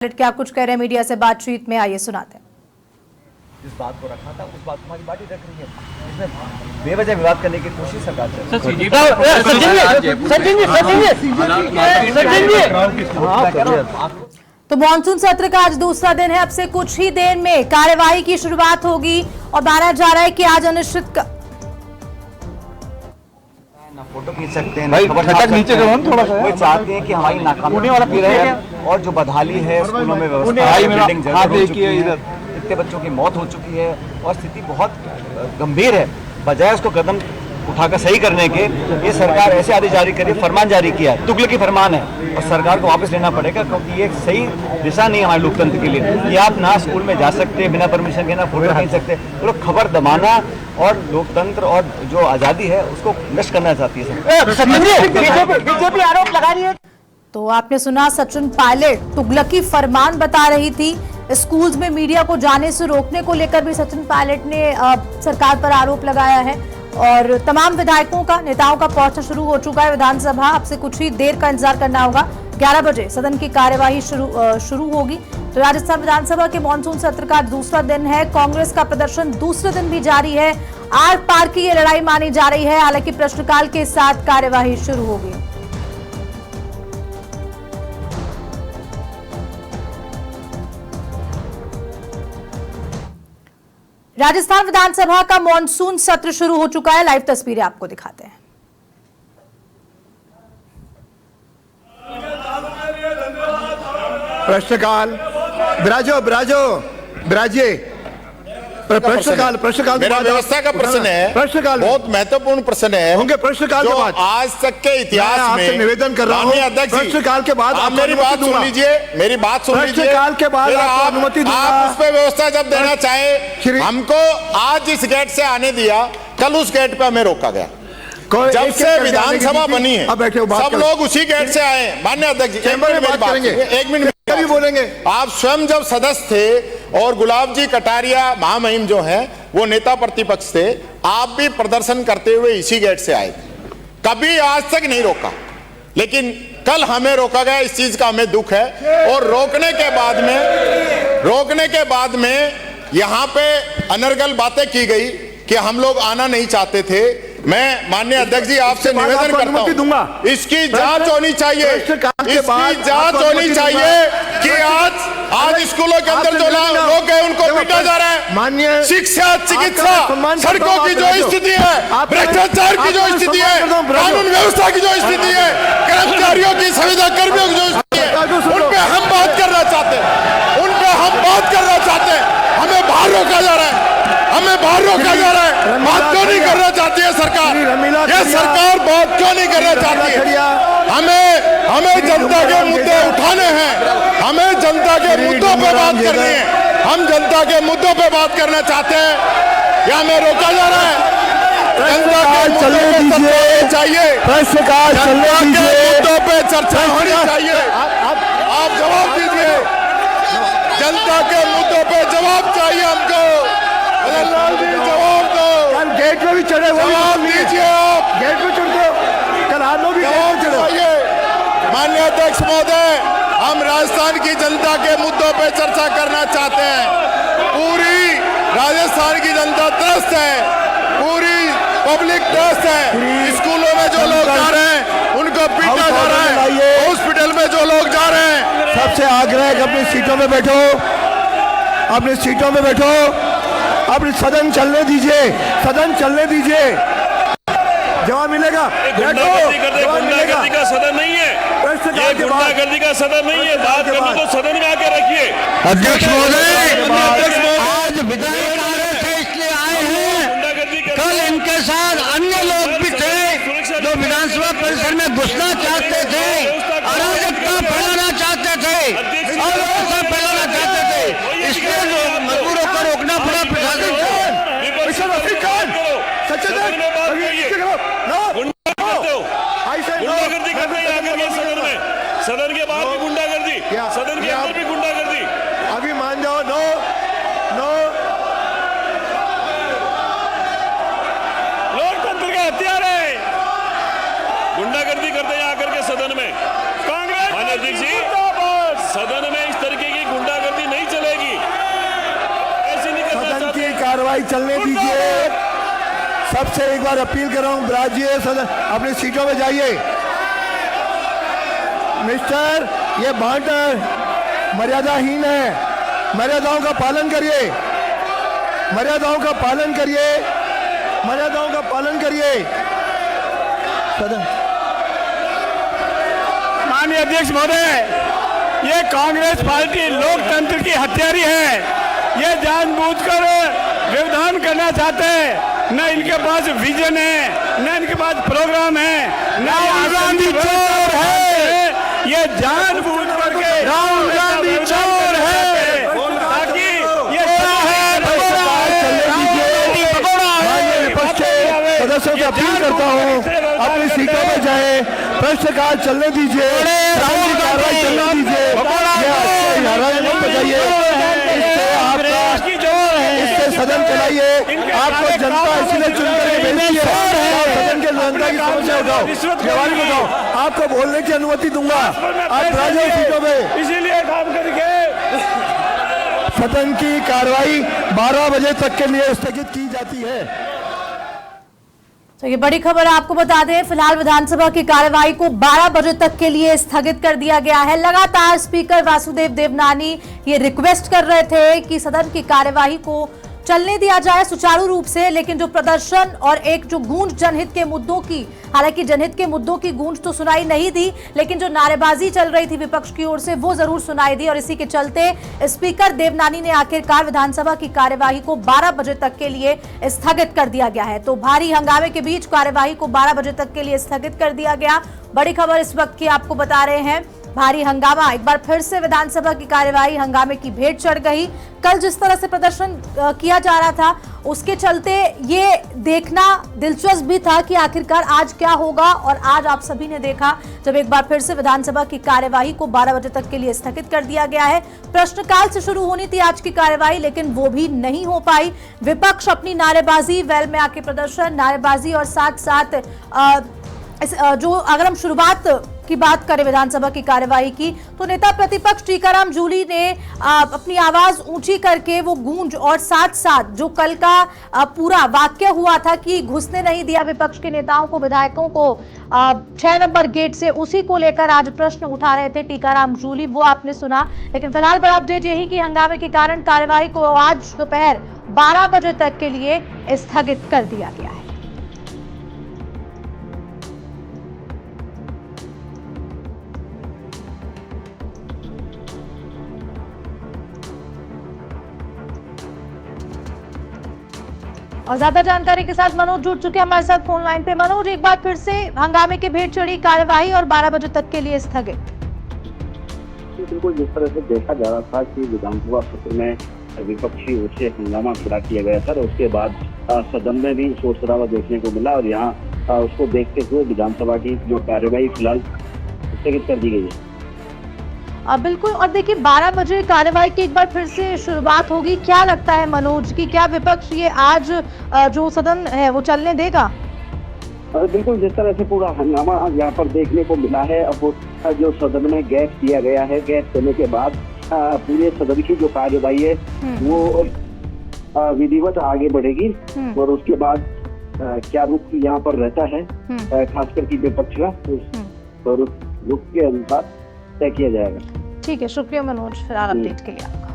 क्या कुछ कह रहे हैं मीडिया से बातचीत में, आइए सुनाते हैं। जिस बात को रखा था उस बात को हमारी पार्टी रख रही है। इसमें बेवजह विवाद करने की कोशिश सरकार कर रही है। तो मानसून सत्र का आज दूसरा दिन है। अब से कुछ ही देर में कार्यवाही की शुरुआत होगी और माना जा रहा है कि आज अनिश्चित फोटो खींच सकते हैं, नीचे थोड़ा सा वो चाहते हैं कि हमारी नाकामी वाला रहे और जो बदहाली है स्कूलों में व्यवस्था, इतने बच्चों की मौत हो चुकी है और स्थिति बहुत गंभीर है। बजाय उसको कदम उठाकर सही करने के ये सरकार ऐसे आदेश जारी करी, फरमान जारी किया है, तुगलकी फरमान है और सरकार को वापस लेना पड़ेगा क्योंकि ये सही दिशा नहीं है हमारे लोकतंत्र के लिए। ये आप ना स्कूल में जा सकते बिना परमिशन के, ना फोटो खींच सकते। तो लोग खबर दबाना और लोकतंत्र और जो आजादी है उसको नष्ट करना चाहती है। बीजेपी आरोप लगा रही है। तो आपने सुना, सचिन पायलट तुगलकी फरमान बता रही थी। स्कूल्स में मीडिया को जाने से रोकने को लेकर भी सचिन पायलट ने सरकार पर आरोप लगाया है और तमाम विधायकों का, नेताओं का पहुंचना शुरू हो चुका है विधानसभा। अब से कुछ ही देर का इंतजार करना होगा। 11 बजे सदन की कार्यवाही शुरू होगी। तो राजस्थान विधानसभा के मानसून सत्र का दूसरा दिन है। कांग्रेस का प्रदर्शन दूसरे दिन भी जारी है। आर पार की ये लड़ाई मानी जा रही है। हालांकि प्रश्नकाल के साथ कार्यवाही शुरू होगी। राजस्थान विधानसभा का मॉनसून सत्र शुरू हो चुका है। लाइव तस्वीरें आपको दिखाते हैं। प्रश्नकाल विराजिए। प्रश्नकाल मेरा व्यवस्था का प्रश्न है, प्रश्नकाल बहुत महत्वपूर्ण प्रश्न है। होंगे प्रश्नकाल के बाद। आज तक के इतिहास में निवेदन कर रहा हूं, प्रश्नकाल के बाद आप मेरी बात सुन लीजिए, मेरी बात सुन लीजिए। प्रश्नकाल के बाद आपको अनुमति दूंगा। आप उस पर व्यवस्था जब देना चाहे, हमको आज इस गेट से आने दिया, कल उस गेट पे हमें रोका गया। जब से विधानसभा बनी है सब लोग उसी गेट से आए। माननीय अध्यक्ष जी, एक मिनट भी बोलेंगे। आप स्वयं जब सदस्य थे और गुलाब जी कटारिया महामहिम जो हैं वो नेता प्रतिपक्ष थे, आप भी प्रदर्शन करते हुए इसी गेट से आए थे। कभी आज तक नहीं रोका, लेकिन कल हमें रोका गया। इस चीज का हमें दुख है। और रोकने के बाद में यहां पे अनर्गल बातें की गई कि हम लोग आना नहीं चाहते थे। मैं माननीय अध्यक्ष जी आपसे निवेदन करता हूं, इसकी जांच होनी चाहिए। इसकी जांच होनी चाहिए कि आज स्कूलों के अंदर जो लोग हैं उनको पीटा जा रहा है। माननीय शिक्षा, चिकित्सा, सड़कों की जो स्थिति है, भ्रष्टाचार की जो स्थिति है, कानून व्यवस्था की जो स्थिति है, कर्मचारियों की, संविदा कर्मियों की जो स्थिति है, उन पे हम बात करना चाहते हैं। हमें बाहर रोका जा रहा है। बात क्यों नहीं करना चाहती है सरकार? ये सरकार बात क्यों नहीं करना चाहती है? हमें जनता के मुद्दे उठाने हैं। हमें जनता के मुद्दों पे बात करनी है। हम जनता के मुद्दों पे बात करना चाहते हैं। या हमें रोका जा रहा है? जनता के मुद्दों पे चर्चा चाहिए। जनता के मुद्दों पे चर्चा होनी चाहिए। आप जवाब दीजिए। जनता के मुद्दों पे जवाब चाहिए हमको। जवाब दो। गेट में भी चढ़े हुए, जवाब दीजिए। आप गेट में चढ़ दो। कल आप लोग भी चाहिए। माननीय अध्यक्ष महोदय, हम राजस्थान की जनता के मुद्दों पे चर्चा करना चाहते हैं। पूरी राजस्थान की जनता त्रस्त है, पूरी पब्लिक त्रस्त है। स्कूलों में जो लोग जा रहे हैं उनको पीटा जा रहा है। हॉस्पिटल में जो लोग जा रहे हैं, सबसे आग्रह है कि अपनी सीटों में बैठो, अपनी सीटों में बैठो। अपनी सदन चलने दीजिए, जवाब मिलेगा। गुंडागर्दी का सदन नहीं है, ये गुंडागर्दी का सदन नहीं है। बात करनी तो सदन में आके रखिए। अध्यक्ष महोदय, आज विधायक आ रहे थे इसलिए आए हैं। कल इनके साथ अन्य लोग भी थे जो विधानसभा परिसर में घुसना चाहते थे, अराजकता फैलाना चाहते थे, अव्यवस्था फैलाना चाहते थे। इसलिए मजदूरों को रोकना पड़ा प्रशासन को। गुंडागर्दी करते हैं आकर के सदन में, सदन के बाहर भी गुंडागर्दी, सदन के अंदर भी गुंडागर्दी। अभी मान जाओ। नो लोकतंत्र का हथियार है। गुंडागर्दी करते हैं आकर के सदन में। कांग्रेस, सदन में इस तरीके की कार्रवाई चलने दीजिए। सबसे एक बार अपील कर रहा हूं, राज्य सदन अपनी सीटों में जाइए। मिस्टर, ये बांटर मर्यादाहीन है। मर्यादाओं का पालन करिए, मर्यादाओं का पालन करिए, मर्यादाओं का पालन करिए। सदन माननीय अध्यक्ष महोदय, ये कांग्रेस पार्टी लोकतंत्र की हत्यारी है। ये जानबूझकर व्यवधान करना चाहते हैं। न इनके पास विजन है, न इनके पास प्रोग्राम है, न राहुल गांधी चोर है। ये जानबूझ करके राहुल गांधी चोर है, ताकि ये सदस्यों से अपील करता हूँ, अपनी सीटों में जाए, प्रश्नकाल चलने दीजिए, कार्रवाई चलने दीजिए। इससे सदन चलाइए। आपको जनता इसलिए चुनकर भेजी है, सदन के जनता की समस्या उठाओ, जवाब बताओ। आपको बोलने की अनुमति दूंगा, आप राजनीतिक सीटों में। इसीलिए काम करके सदन की कार्रवाई 12 बजे तक के लिए स्थगित की जाती है। तो ये बड़ी खबर आपको बता दें, फिलहाल विधानसभा की कार्यवाही को 12 बजे तक के लिए स्थगित कर दिया गया है। लगातार स्पीकर वासुदेव देवनानी ये रिक्वेस्ट कर रहे थे कि सदन की कार्यवाही को चलने दिया जाए सुचारू रूप से, लेकिन जो प्रदर्शन और एक जो गूंज जनहित के मुद्दों की, हालांकि जनहित के मुद्दों की गूंज तो सुनाई नहीं दी, लेकिन जो नारेबाजी चल रही थी विपक्ष की ओर से वो जरूर सुनाई दी। और इसी के चलते स्पीकर देवनानी ने आखिरकार विधानसभा की कार्यवाही को 12 बजे तक के लिए स्थगित कर दिया गया है। तो भारी हंगामे के बीच कार्यवाही को 12 बजे तक के लिए स्थगित कर दिया गया। बड़ी खबर इस वक्त की आपको बता रहे हैं, भारी हंगामा, एक बार फिर से विधानसभा की कार्यवाही हंगामे की भेंट चढ़ गई। कल जिस तरह से प्रदर्शन किया जा रहा था उसके चलते ये देखना दिलचस्प भी था कि आखिरकार आज क्या होगा। और आज आप सभी ने देखा जब एक बार फिर से विधानसभा की कार्यवाही को 12 बजे तक के लिए स्थगित कर दिया गया है। प्रश्नकाल से शुरू होनी थी आज की कार्यवाही, लेकिन वो भी नहीं हो पाई। विपक्ष अपनी नारेबाजी, वेल में आके प्रदर्शन, नारेबाजी और साथ साथ जो अगर हम शुरुआत की बात करें विधानसभा की कार्यवाही की, तो नेता प्रतिपक्ष टीकाराम जूली ने अपनी आवाज ऊंची करके वो गूंज और साथ साथ जो कल का पूरा वाक्य हुआ था कि घुसने नहीं दिया विपक्ष के नेताओं को, विधायकों को 6 नंबर गेट से, उसी को लेकर आज प्रश्न उठा रहे थे टीकाराम जूली, वो आपने सुना। लेकिन फिलहाल बड़ा अपडेट यही कि हंगामे के कारण कार्यवाही को आज दोपहर 12 बजे तक के लिए स्थगित कर दिया गया है। और ज्यादा जानकारी के साथ मनोज जुड़ चुके हैं हमारे साथ फोन लाइन पे। मनोज, एक बार फिर से हंगामे की भेंट चढ़ी कार्यवाही और 12 बजे तक के लिए स्थगित। बिल्कुल जिस तरह से देखा जा रहा था कि विधानसभा सत्र में विपक्षी ओर से हंगामा खड़ा किया गया था, उसके बाद सदन में भी शोर शराबा देखने को मिला और यहाँ उसको देखते हुए विधानसभा की जो कार्यवाही फिलहाल स्थगित कर दी गई है। बिल्कुल, और देखिए 12 बजे कार्यवाही की एक बार फिर से शुरुआत होगी। क्या लगता है मनोज कि क्या विपक्ष ये आज जो सदन है वो चलने देगा? बिल्कुल, जिस तरह से पूरा हंगामा यहाँ पर देखने को मिला है, अब जो सदन में गैप दिया गया है, गैप देने के बाद पूरे सदन की जो कार्यवाही है वो विधिवत आगे बढ़ेगी और उसके बाद क्या रुख यहाँ पर रहता है खासकर की विपक्ष का, तो रुख के अनुसार तय किया जाएगा। ठीक है, शुक्रिया मनोज फिलहाल अपडेट के लिए आपका।